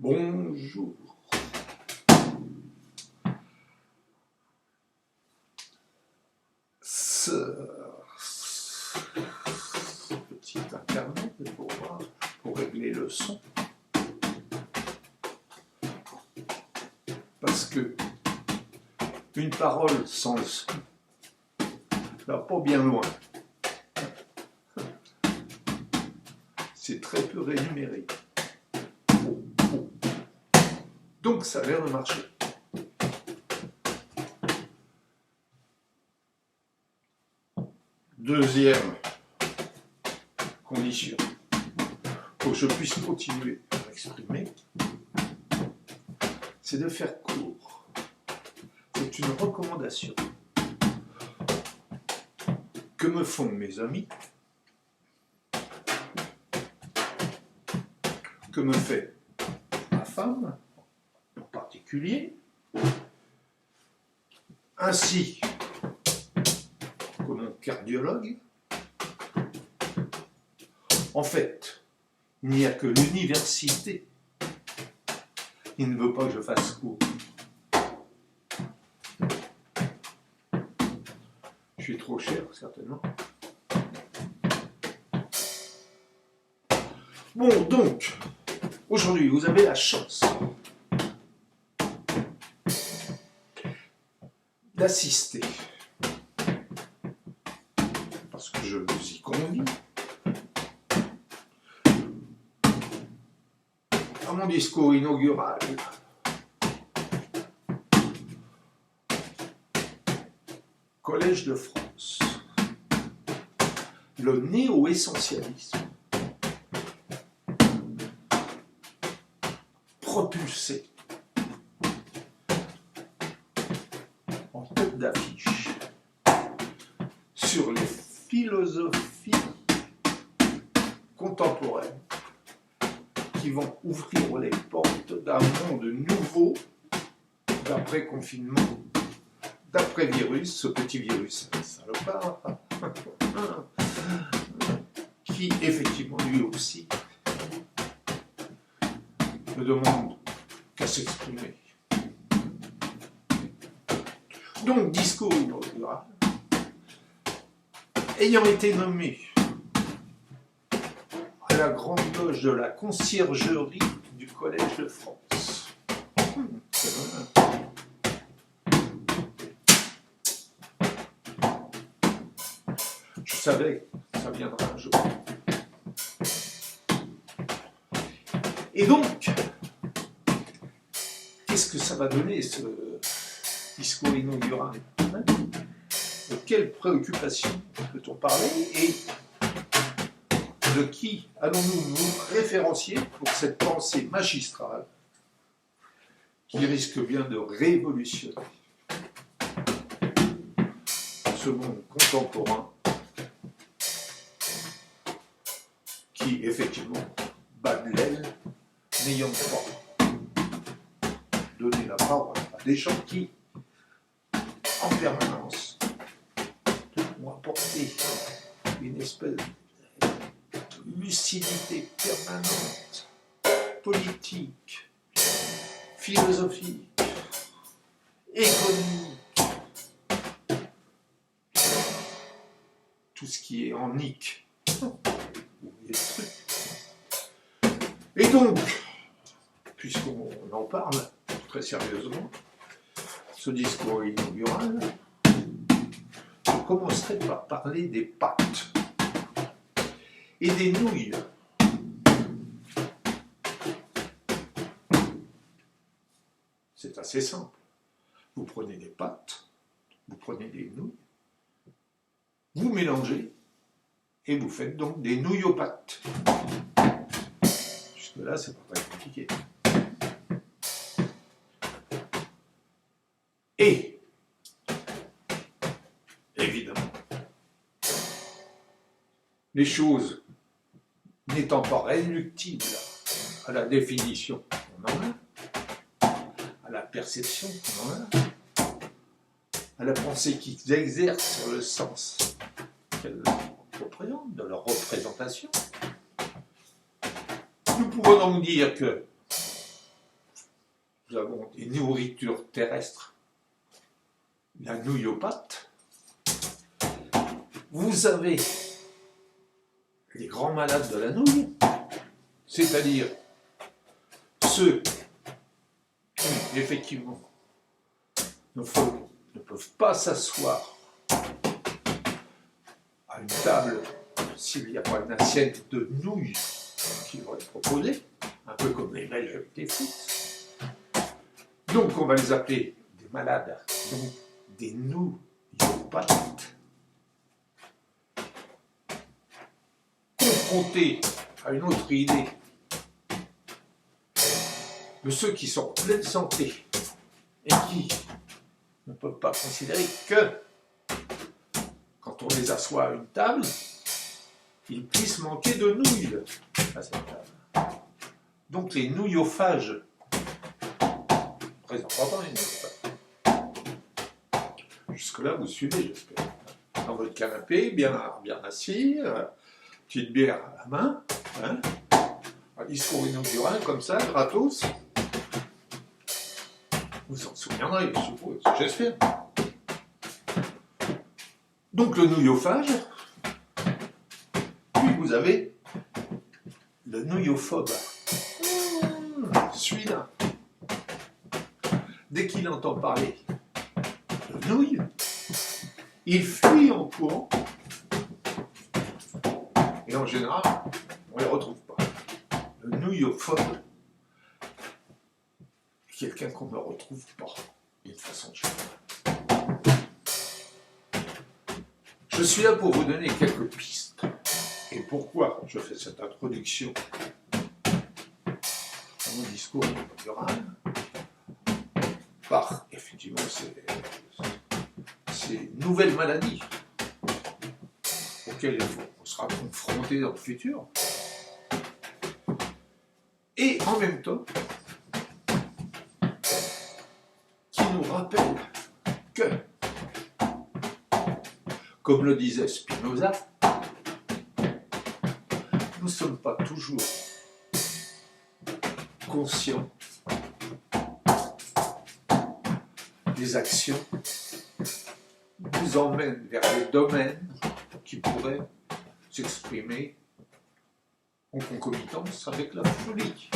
Bonjour. Ce petit internet pour régler le son. Parce que une parole sans le son, là, pas bien loin. C'est très peu rémunéré. Donc ça a l'air de marcher. Deuxième condition, pour que je puisse continuer à m'exprimer, c'est de faire court. C'est une recommandation que me font mes amis, que me fait ma femme en particulier, ainsi que mon cardiologue. En fait, il n'y a que l'université qui ne veut pas que je fasse court. Je suis trop cher, certainement. Bon, donc, aujourd'hui, vous avez la chance d'assister, parce que je vous y convie, à mon discours inaugural Collège de France, le néo-essentialisme propulsé en tête d'affiche sur les philosophies contemporaines qui vont ouvrir les portes d'un monde nouveau d'après-confinement, d'après-virus, ce petit virus salopard, qui effectivement lui aussi ne demande qu'à s'exprimer. Donc, discours inaugural, ayant été nommé à la grande loge de la conciergerie du Collège de France. C'est vrai. Je savais que ça viendra un jour. Et donc, qu'est-ce que ça va donner, ce discours inaugural? De quelles préoccupations peut-on parler et de qui allons-nous nous référencier pour cette pensée magistrale qui risque bien de révolutionner ce monde contemporain qui, effectivement, bat de l'aile, n'ayant pas donné la parole à des gens qui, en permanence, ont apporté une espèce de lucidité permanente, politique, philosophique, économique, tout ce qui est en nique. Et donc, puisqu'on en parle très sérieusement, ce discours inaugural, je commencerai par parler des pâtes et des nouilles. C'est assez simple. Vous prenez des pâtes, vous prenez des nouilles, vous mélangez et vous faites donc des nouilles aux pâtes. Jusque-là, c'est pas très compliqué. Et, évidemment, les choses n'étant pas réductibles à la définition qu'on en a, à la perception qu'on en a, à la pensée qu'ils exercent sur le sens qu'elles représentent, de leur représentation, nous pouvons donc dire que nous avons des nourritures terrestres, la nouillopathe. Vous avez les grands malades de la nouille, c'est-à-dire ceux qui, effectivement, ne peuvent pas s'asseoir à une table s'il n'y a pas une assiette de nouilles qui leur est proposée, un peu comme les Belges avec les frites. Donc on va les appeler des malades, donc des nouillopathes. Confrontés à une autre idée de ceux qui sont en pleine santé et qui ne peuvent pas considérer que quand on les assoit à une table, ils puissent manquer de nouilles à cette table. Donc les nouillophages présentent pas les nouillophages. Jusque-là, vous suivez, j'espère. Dans votre canapé, bien assis, petite bière à la main, hein, un discours inaugural comme ça, gratos. Vous en souviendrez, je suppose, j'espère. Donc le nouillophage, puis vous avez le nouillophobe. Celui-là, dès qu'il entend parler de nouilles, il fuit en courant. Et en général, on ne les retrouve pas. Le nouillophobe, quelqu'un qu'on ne retrouve pas, d'une façon générale. Je suis là pour vous donner quelques pistes. Et pourquoi je fais cette introduction à mon discours inaugural? Par, effectivement, ces nouvelles maladies auxquelles on sera confronté dans le futur. Et en même temps, qui nous rappelle que, comme le disait Spinoza, nous ne sommes pas toujours conscients des actions qui nous emmènent vers des domaines qui pourraient s'exprimer en concomitance avec la folie.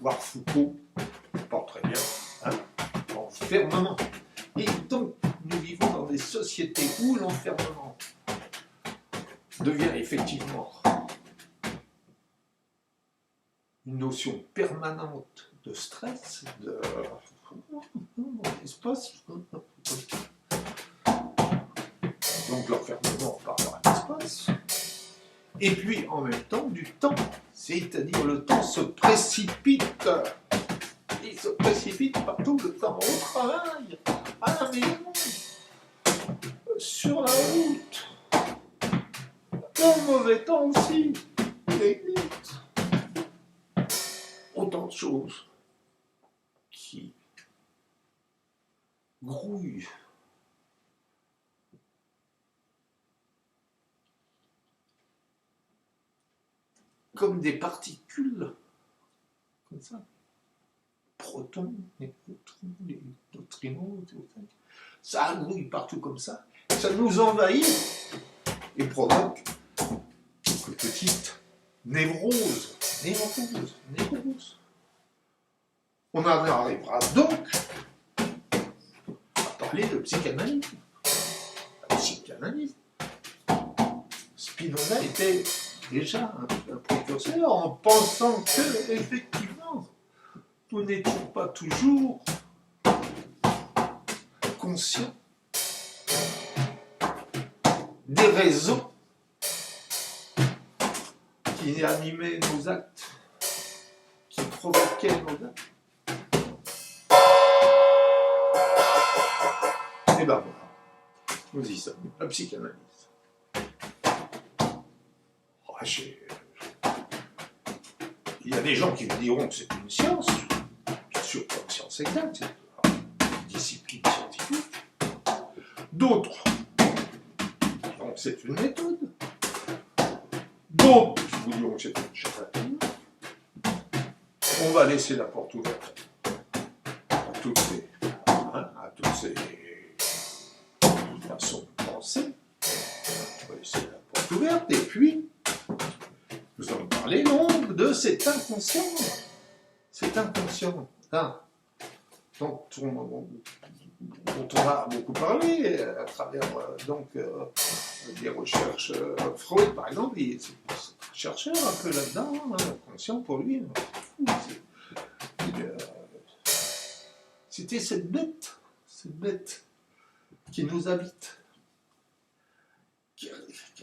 Voir Foucault, pas très bien, hein, l'enfermement. Et donc, nous vivons dans des sociétés où l'enfermement devient effectivement une notion permanente de stress, de espace. Donc l'enfermement par l'espace. Et puis en même temps du temps, c'est-à-dire le temps se précipite. Il se précipite partout, le temps au travail, à la maison, sur la route. Le mauvais temps aussi, l'église. Autant de choses qui grouillent. Comme des particules, comme ça. Protons, les neutrons, les neutrinos, ça grouille partout comme ça. Ça nous envahit et provoque une petite névrose. On en arrivera donc à parler de psychanalyse. La psychanalyse. Spinoza était déjà un précurseur en pensant que, effectivement, nous n'étions pas toujours conscients des raisons qui animaient nos actes, qui provoquaient nos actes. Et ben voilà, nous y sommes, la psychanalyse. Il y a des gens qui me diront que c'est une science, bien sûr pas une science exacte, c'est une discipline scientifique. D'autres diront que c'est une méthode. D'autres vous diront que c'est une charlatanerie. on va laisser la porte ouverte à toutes ces façons de penser. On va laisser la porte ouverte, et puis, nous allons parler donc de cet inconscient. Cet inconscient, hein, dont on a beaucoup parlé à travers des recherches. Freud, par exemple, il est chercheur un peu là-dedans, hein, inconscient pour lui. C'était cette bête qui nous habite, qui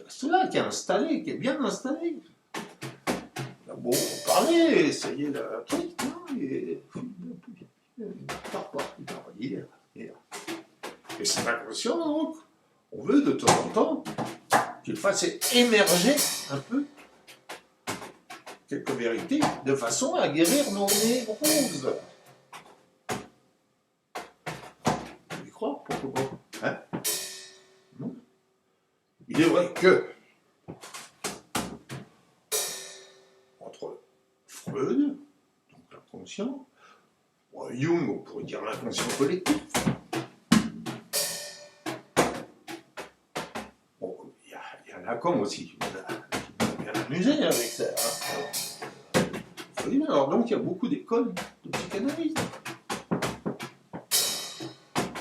reste là, qui est installée, qui est bien installée. Bon, on parlait, essayer le truc, hein, et il ne part pas, il est là. Et c'est inconscient, donc, on veut de temps en temps qu'il fasse émerger un peu quelques vérités de façon à guérir nos névroses. Vous y croire, pourquoi pas, hein? Non. Il est vrai que entre Freud, donc l'inconscient, Jung, on pourrait dire l'inconscient collectif. Bon, il y a Lacan aussi qui m'a bien amusé avec ça. Hein. Alors donc il y a beaucoup d'écoles de psychanalyse.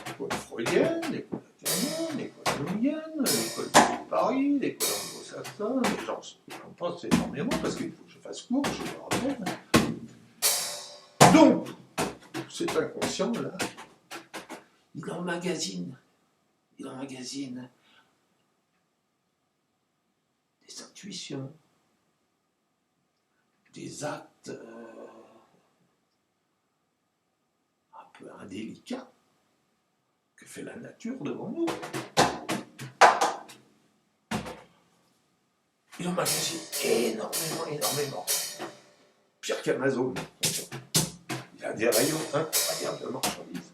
L'école freudienne, l'école lacanienne, l'école jungienne, l'école de Paris, l'école anglo-saxonne, et j'en pense énormément parce qu'il faut que je fasse court, je me rappelle. Donc, cet inconscient-là, il emmagasine des intuitions, des actes un peu indélicats que fait la nature devant nous. Il emmagasine énormément. Pire qu'Amazon. Il a des rayons incroyables de marchandises.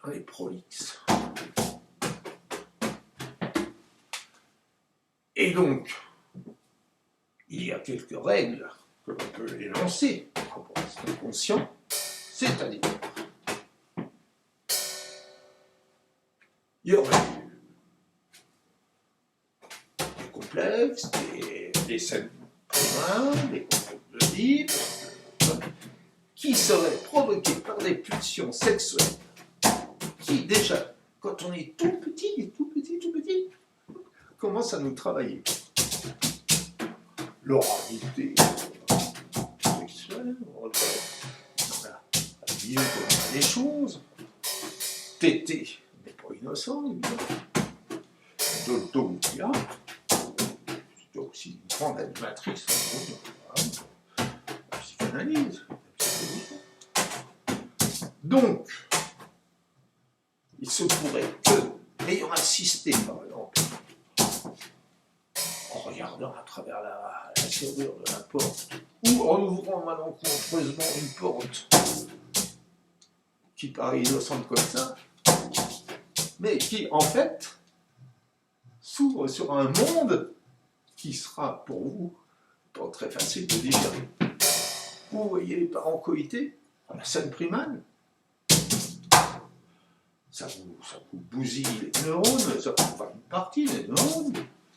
Il est prolixe. Et donc, il y a quelques règles que l'on peut énoncer par rapport à cet inconscient, c'est-à-dire, il y aurait des complexes, des scènes primaires, des complexes de Oedipe, qui seraient provoqués par des pulsions sexuelles, qui déjà, quand on est tout petit, commence à nous travailler. L'oralité sexuelle, la vision qu'on a des choses. Tété n'est pas innocent, évidemment. D'auto-outia, c'est aussi une grande animatrice de la psychanalyse, la psychologie. Donc, il se pourrait que, ayant assisté, par exemple, en regardant à travers la serrure de la porte, ou en ouvrant malencontreusement une porte qui paraît innocente comme ça, mais qui, en fait, s'ouvre sur un monde qui sera, pour vous, pas très facile de digérer. Vous voyez les parents coïtés, à la scène primale, ça vous bousille les neurones, enfin une partie des neurones,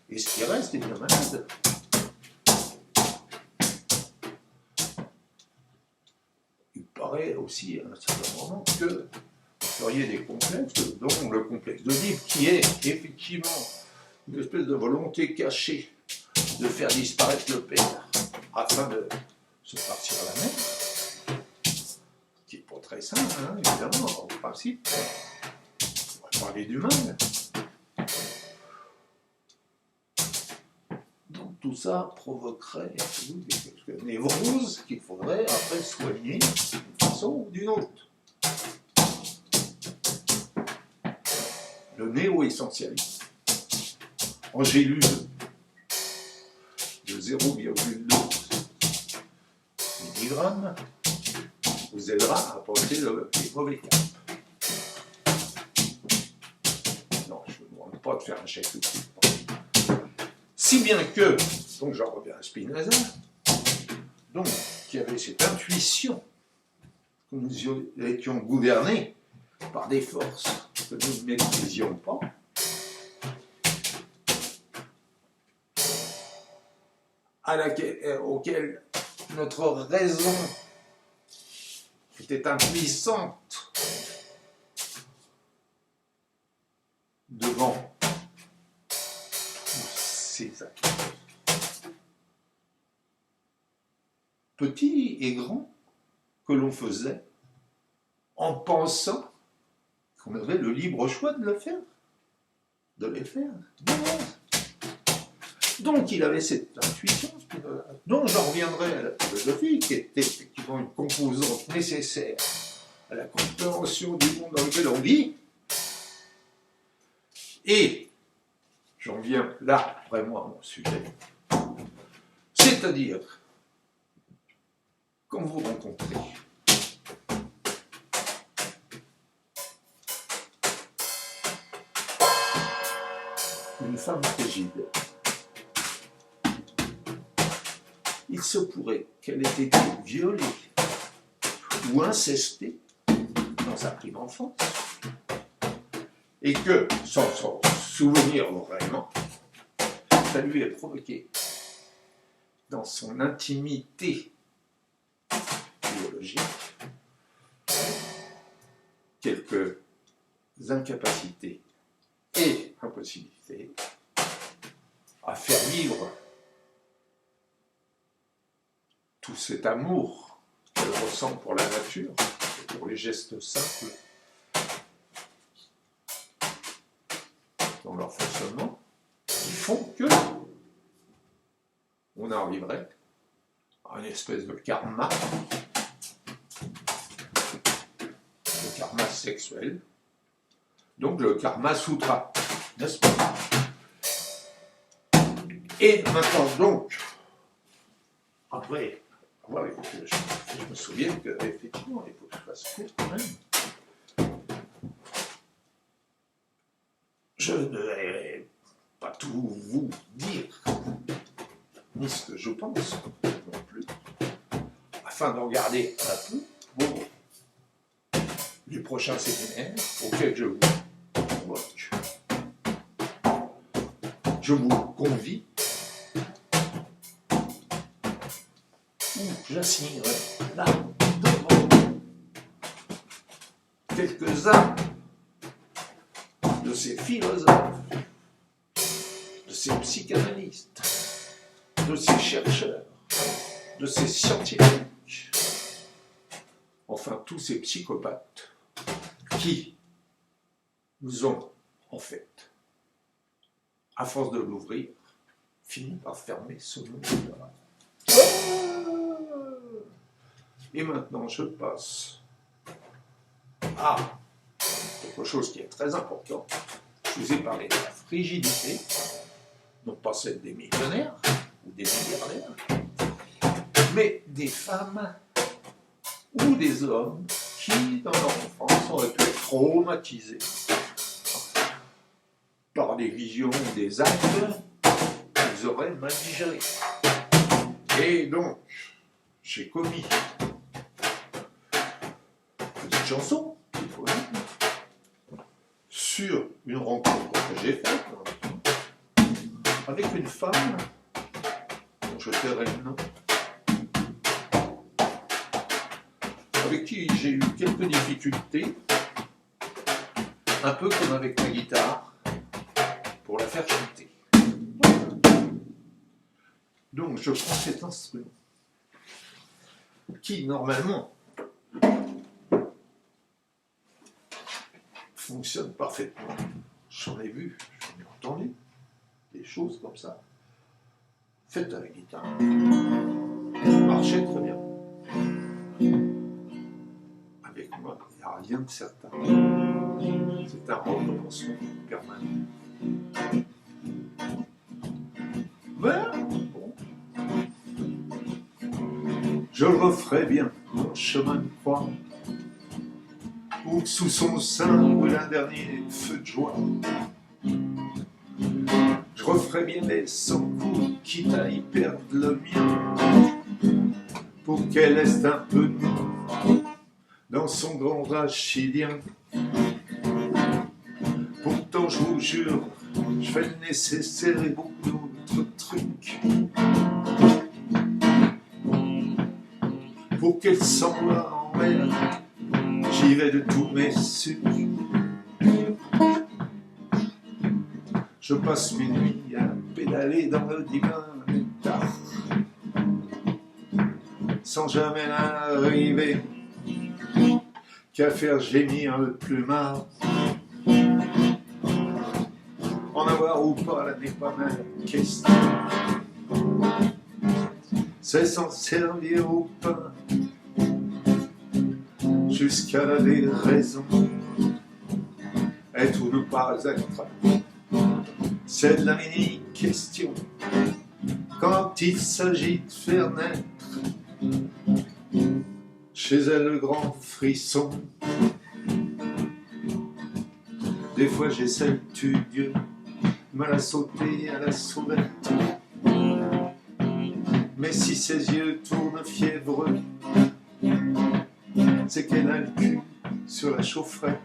et ce qui reste est bien malade. Il paraît aussi à un certain moment que vous feriez des complexes, dont le complexe d'Oedipe, qui est effectivement une espèce de volonté cachée de faire disparaître le père afin de se partir à la mer, qui n'est pas très simple, hein, évidemment, en principe. On va parler du mal. Donc tout ça provoquerait quelques névroses qu'il faudrait après soigner d'une façon ou d'une autre. Le néo-essentialisme, en gélule de 0,2 mg, vous aidera à porter les mauvais caps. Non, je ne vous demande pas de faire un chèque tout de suite. Si bien que, donc j'en reviens à Spinoza, donc qui avait cette intuition que nous étions gouvernés par des forces que nous ne maîtrisions pas, auxquelles notre raison était impuissante devant ces actes, petits et grands, que l'on faisait en pensant qu'on avait le libre choix de le faire, de les faire. Donc il avait cette intuition, dont j'en reviendrai à la philosophie, qui était effectivement une composante nécessaire à la compréhension du monde dans lequel on vit. Et j'en viens là vraiment à mon sujet. C'est-à-dire, quand vous rencontrez une femme frigide, il se pourrait qu'elle ait été violée ou incestée dans sa prime enfance, et que, sans s'en souvenir vraiment, ça lui ait provoqué dans son intimité biologique quelques incapacités et impossibilités à faire vivre tout cet amour qu'elle ressent pour la nature, pour les gestes simples dans leur fonctionnement, qui font que on arriverait à une espèce de karma sexuel, donc le karma sutra, n'est-ce pas? Et maintenant donc, après, voilà, je me souviens qu'effectivement, il faut que je fasse court quand même. Je ne vais pas tout vous dire, ni ce que je pense non plus, afin d'en garder un peu pour les prochains séminaires auxquels je vous convoque. Je vous convie, ou j'assignerai là devant quelques-uns de ces philosophes, de ces psychanalystes, de ces chercheurs, de ces scientifiques, enfin tous ces psychopathes qui nous ont, en fait, à force de l'ouvrir, fini par fermer ce monde-là. Et maintenant, je passe à quelque chose qui est très important. Je vous ai parlé de la frigidité, non pas celle des millionnaires ou des milliardaires, mais des femmes ou des hommes qui, dans leur enfance, auraient pu être traumatisés par des visions ou des actes qu'ils auraient mal digérés. Et donc, j'ai commis une petite chanson, il faut dire, sur une rencontre que j'ai faite avec une femme dont je tairai le nom, avec qui j'ai eu quelques difficultés, un peu comme avec ma guitare, pour la faire chanter. Donc je prends cet instrument, qui normalement fonctionne parfaitement. J'en ai vu, j'en ai entendu, des choses comme ça, faites à la guitare. Ça marchait très bien. Avec moi, il n'y a rien de certain. C'est un recommencement permanent. Mais bon, je referai bien mon chemin de croix, où sous son sein brûle un dernier feu de joie. Je ferais bien les 100 coups, quitte à y perdre le mien, pour qu'elle laisse un peu de nous dans son grand rachidien. Pourtant, je vous jure, je fais le nécessaire et beaucoup d'autres trucs pour qu'elle s'en va en mer. J'irai de tous mes sucs. Je passe mes nuits à pédaler dans le divin état, sans jamais n'arriver qu'à faire gémir le plumard. En avoir ou pas, là n'est pas ma question. C'est s'en servir ou pas, jusqu'à la déraison. Être ou ne pas être, c'est de la mini-question. Quand il s'agit de faire naître chez elle le grand frisson, des fois j'essaie le tudieu, me la sauter à la sauvette. Mais si ses yeux tournent fiévreux, c'est qu'elle a le cul sur la chaufferette.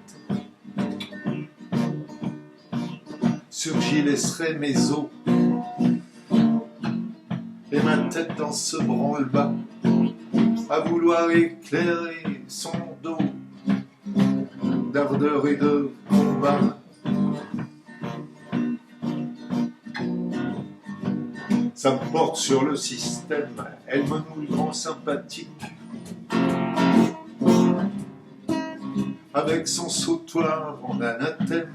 J'y laisserai mes os et ma tête dans ce branle-bas, à vouloir éclairer son dos d'ardeur et de combat. Ça me porte sur le système, elle me noue le grand sympathique, avec son sautoir en anathème.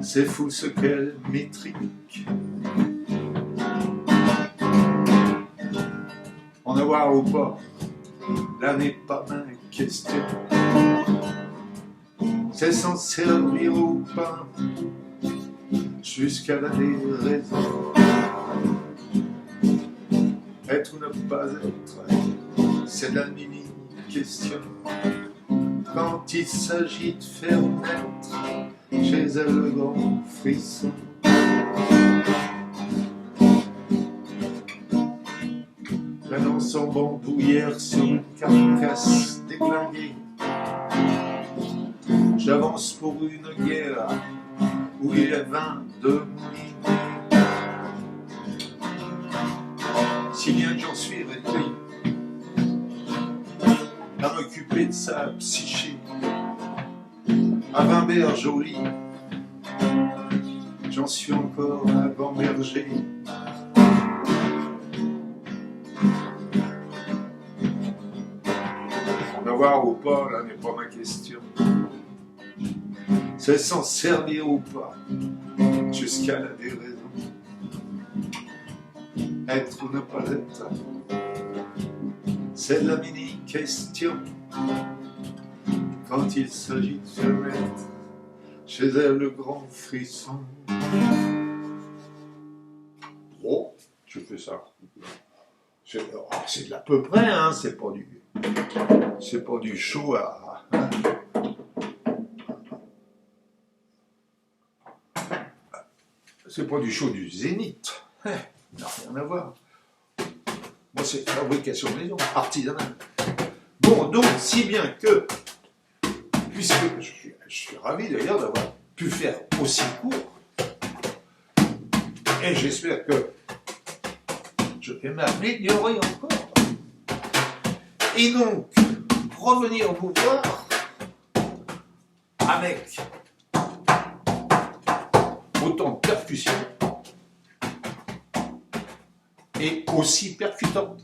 C'est fou ce qu'elle métrique. En avoir ou pas, là n'est pas ma question. C'est s'en servir ou pas, jusqu'à la déraison. Être ou ne pas être, c'est la mini-question. Quand il s'agit de faire naître chez elle le grand frisson. Là dans son bandoulière sur une carcasse déglinguée, j'avance pour une guerre où il y a 22 moulinets. Si bien que j'en suis réduit à m'occuper de sa psyché, à Vimbert joli, j'en suis encore à gamberger. En avoir ou pas, là n'est pas ma question. C'est s'en servir ou pas, jusqu'à la déraison. Être ou ne pas être, c'est la mini-question. Quand il s'agit de faire naître chez elle le grand frisson. Oh, je fais ça. C'est de l'à peu près, hein, c'est pas du chaud à... Hein. C'est pas du show du Zénith. Non, rien à voir. Moi, c'est fabrication maison, artisanale. Bon, donc, si bien que, puisque je suis ravi d'ailleurs d'avoir pu faire aussi court, et j'espère que je vais m'améliorer encore. Et donc, revenir vous voir avec autant de percussions et aussi percutante.